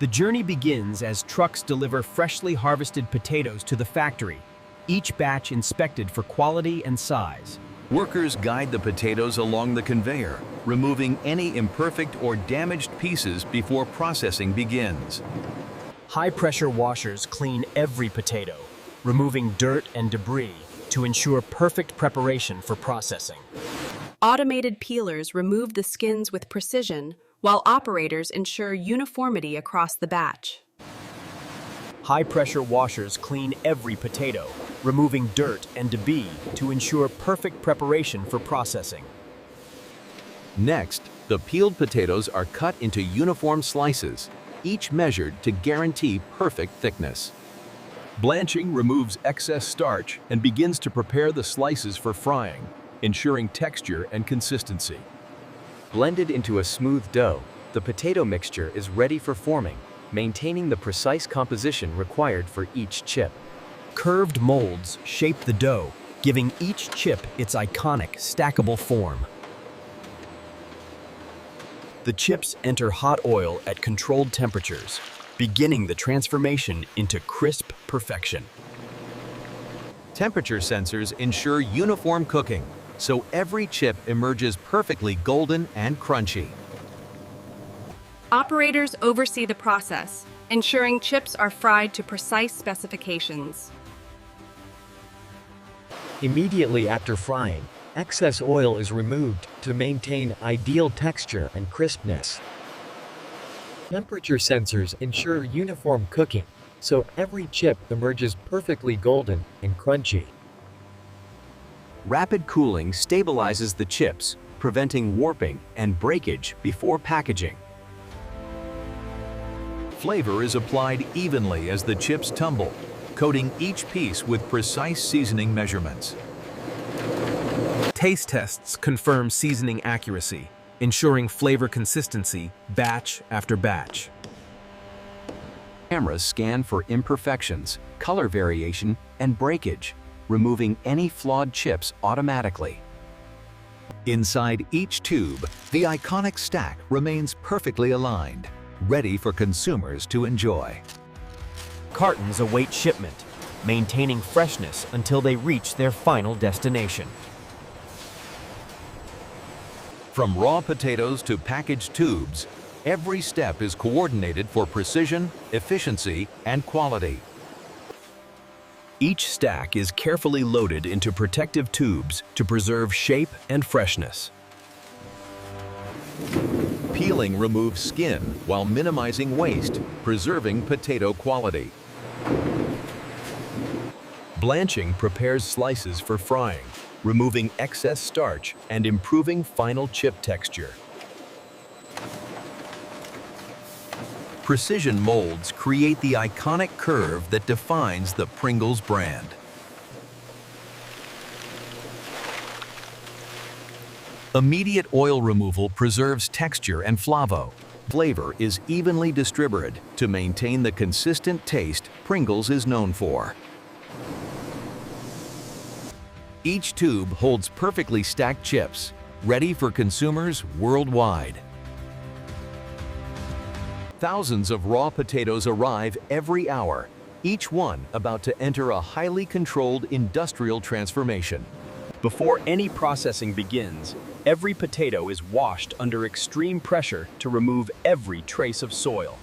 The journey begins as trucks deliver freshly harvested potatoes to the factory, each batch inspected for quality and size. Workers guide the potatoes along the conveyor, removing any imperfect or damaged pieces before processing begins. High-pressure washers clean every potato, removing dirt and debris to ensure perfect preparation for processing. Automated peelers remove the skins with precision, while operators ensure uniformity across the batch. High-pressure washers clean every potato, removing dirt and debris to ensure perfect preparation for processing. Next, the peeled potatoes are cut into uniform slices, each measured to guarantee perfect thickness. Blanching removes excess starch and begins to prepare the slices for frying, ensuring texture and consistency. Blended into a smooth dough, the potato mixture is ready for forming, maintaining the precise composition required for each chip. Curved molds shape the dough, giving each chip its iconic, stackable form. The chips enter hot oil at controlled temperatures, beginning the transformation into crisp perfection. Temperature sensors ensure uniform cooking, so every chip emerges perfectly golden and crunchy. Operators oversee the process, ensuring chips are fried to precise specifications. Immediately after frying, excess oil is removed to maintain ideal texture and crispness. Temperature sensors ensure uniform cooking, so every chip emerges perfectly golden and crunchy. Rapid cooling stabilizes the chips, preventing warping and breakage before packaging. Flavor is applied evenly as the chips tumble, coating each piece with precise seasoning measurements. Taste tests confirm seasoning accuracy, ensuring flavor consistency batch after batch. Cameras scan for imperfections, color variation, and breakage, removing any flawed chips automatically. Inside each tube, the iconic stack remains perfectly aligned, ready for consumers to enjoy. Cartons await shipment, maintaining freshness until they reach their final destination. From raw potatoes to packaged tubes, every step is coordinated for precision, efficiency, and quality. Each stack is carefully loaded into protective tubes to preserve shape and freshness. Peeling removes skin while minimizing waste, preserving potato quality. Blanching prepares slices for frying, removing excess starch and improving final chip texture. Precision molds create the iconic curve that defines the Pringles brand. Immediate oil removal preserves texture and flavor is evenly distributed to maintain the consistent taste Pringles is known for. Each tube holds perfectly stacked chips, ready for consumers worldwide. Thousands of raw potatoes arrive every hour, each one about to enter a highly controlled industrial transformation. Before any processing begins, every potato is washed under extreme pressure to remove every trace of soil.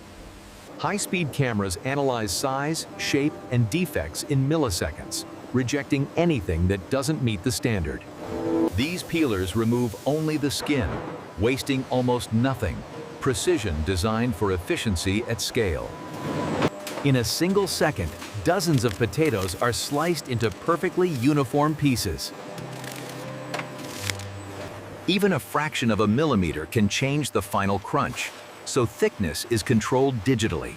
High-speed cameras analyze size, shape, and defects in milliseconds, rejecting anything that doesn't meet the standard. These peelers remove only the skin, wasting almost nothing. Precision designed for efficiency at scale. In a single second, dozens of potatoes are sliced into perfectly uniform pieces. Even a fraction of a millimeter can change the final crunch, so thickness is controlled digitally.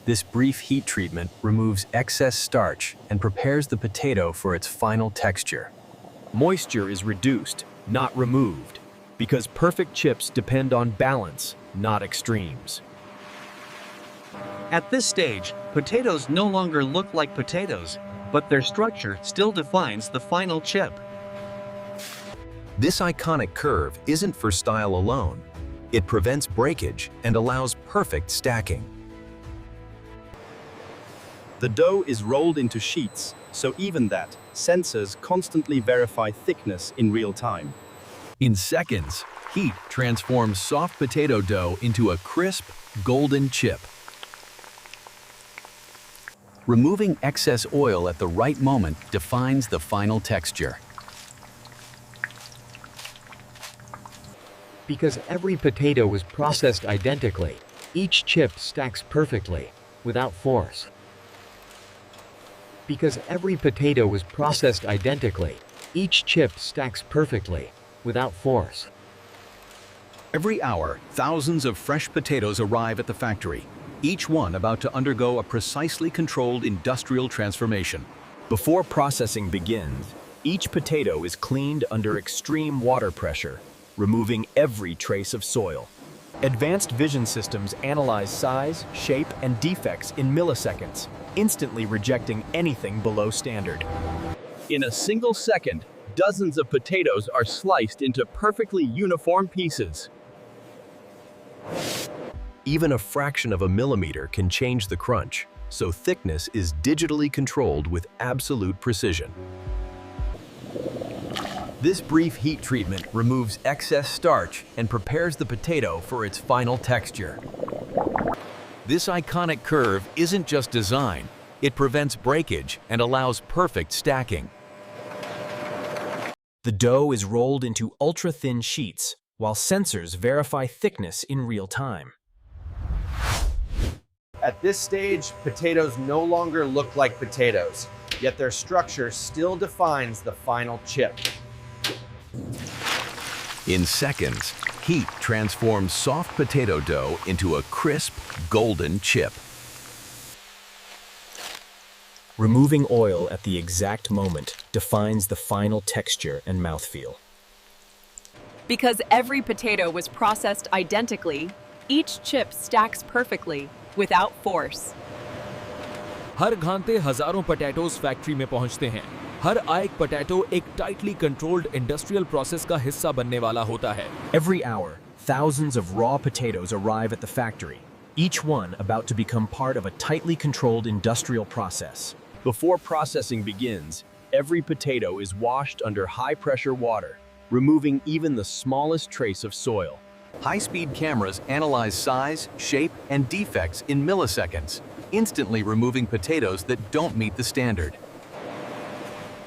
This brief heat treatment removes excess starch and prepares the potato for its final texture. Moisture is reduced, not removed, because perfect chips depend on balance, not extremes. At this stage, potatoes no longer look like potatoes, but their structure still defines the final chip. This iconic curve isn't for style alone. It prevents breakage and allows perfect stacking. The dough is rolled into sheets, so even that, sensors constantly verify thickness in real time. In seconds, heat transforms soft potato dough into a crisp, golden chip. Removing excess oil at the right moment defines the final texture. Because every potato was processed identically, each chip stacks perfectly, without force. Because every potato was processed identically, each chip stacks perfectly, without force. Every hour, thousands of fresh potatoes arrive at the factory, each one about to undergo a precisely controlled industrial transformation. Before processing begins, each potato is cleaned under extreme water pressure, removing every trace of soil. Advanced vision systems analyze size, shape, and defects in milliseconds, instantly rejecting anything below standard. In a single second, dozens of potatoes are sliced into perfectly uniform pieces. Even a fraction of a millimeter can change the crunch, so thickness is digitally controlled with absolute precision. This brief heat treatment removes excess starch and prepares the potato for its final texture. This iconic curve isn't just design, it prevents breakage and allows perfect stacking. The dough is rolled into ultra-thin sheets, while sensors verify thickness in real time. At this stage, potatoes no longer look like potatoes, yet their structure still defines the final chip. In seconds, heat transforms soft potato dough into a crisp, golden chip. Removing oil at the exact moment defines the final texture and mouthfeel. Because every potato was processed identically, each chip stacks perfectly, without force. हर घंटे हजारों potatoes factory में पहुंचते हैं। हर एक potato एक tightly controlled industrial process का हिस्सा बनने वाला होता है। Every hour, thousands of raw potatoes arrive at the factory, each one about to become part of a tightly controlled industrial process. Before processing begins, every potato is washed under high-pressure water, removing even the smallest trace of soil. High-speed cameras analyze size, shape, and defects in milliseconds, instantly removing potatoes that don't meet the standard.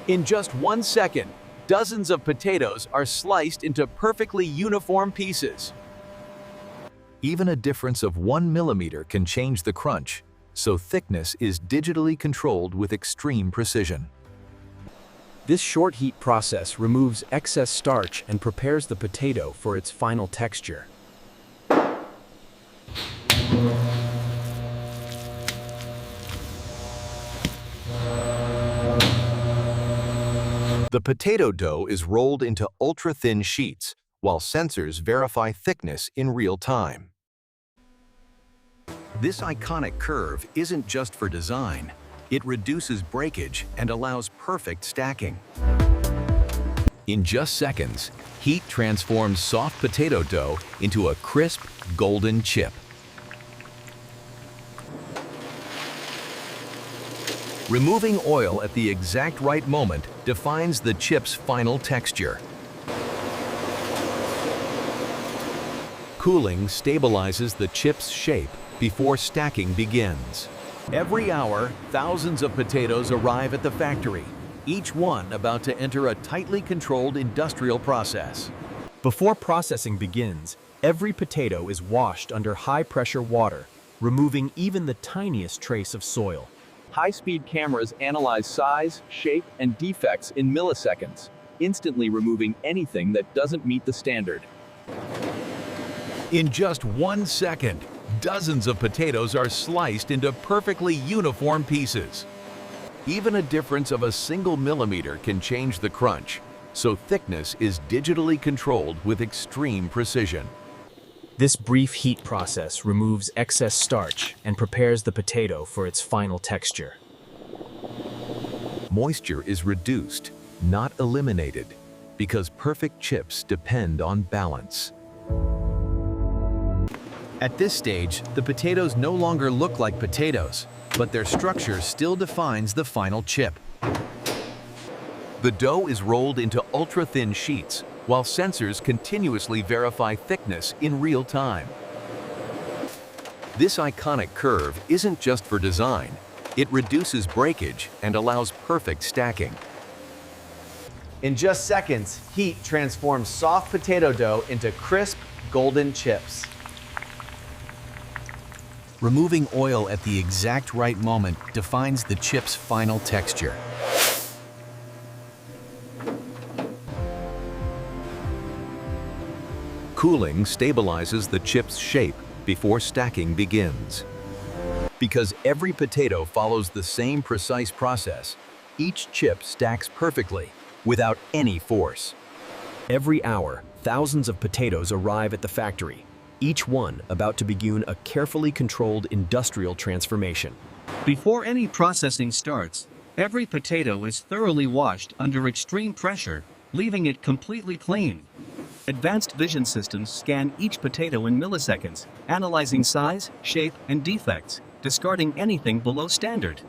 In just 1 second, dozens of potatoes are sliced into perfectly uniform pieces. Even a difference of 1 millimeter can change the crunch, so thickness is digitally controlled with extreme precision. This short heat process removes excess starch and prepares the potato for its final texture. The potato dough is rolled into ultra-thin sheets, while sensors verify thickness in real time. This iconic curve isn't just for design. It reduces breakage and allows perfect stacking. In just seconds, heat transforms soft potato dough into a crisp, golden chip. Removing oil at the exact right moment defines the chip's final texture. Cooling stabilizes the chip's shape before stacking begins. Every hour, thousands of potatoes arrive at the factory, each one about to enter a tightly controlled industrial process. Before processing begins, every potato is washed under high-pressure water, removing even the tiniest trace of soil. High-speed cameras analyze size, shape, and defects in milliseconds, instantly removing anything that doesn't meet the standard. In just 1 second, dozens of potatoes are sliced into perfectly uniform pieces. Even a difference of a single millimeter can change the crunch, so thickness is digitally controlled with extreme precision. This brief heat process removes excess starch and prepares the potato for its final texture. Moisture is reduced, not eliminated, because perfect chips depend on balance. At this stage, the potatoes no longer look like potatoes, but their structure still defines the final chip. The dough is rolled into ultra-thin sheets, while sensors continuously verify thickness in real time. This iconic curve isn't just for design, it reduces breakage and allows perfect stacking. In just seconds, heat transforms soft potato dough into crisp, golden chips. Removing oil at the exact right moment defines the chip's final texture. Cooling stabilizes the chip's shape before stacking begins. Because every potato follows the same precise process, each chip stacks perfectly, without any force. Every hour, thousands of potatoes arrive at the factory, each one about to begin a carefully controlled industrial transformation. Before any processing starts, every potato is thoroughly washed under extreme pressure, leaving it completely clean. Advanced vision systems scan each potato in milliseconds, analyzing size, shape, and defects, discarding anything below standard.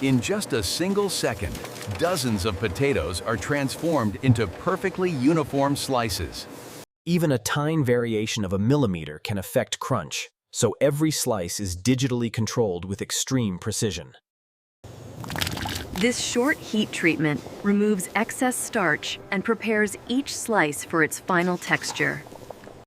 In just a single second, dozens of potatoes are transformed into perfectly uniform slices. Even a tiny variation of a millimeter can affect crunch, so every slice is digitally controlled with extreme precision. This short heat treatment removes excess starch and prepares each slice for its final texture.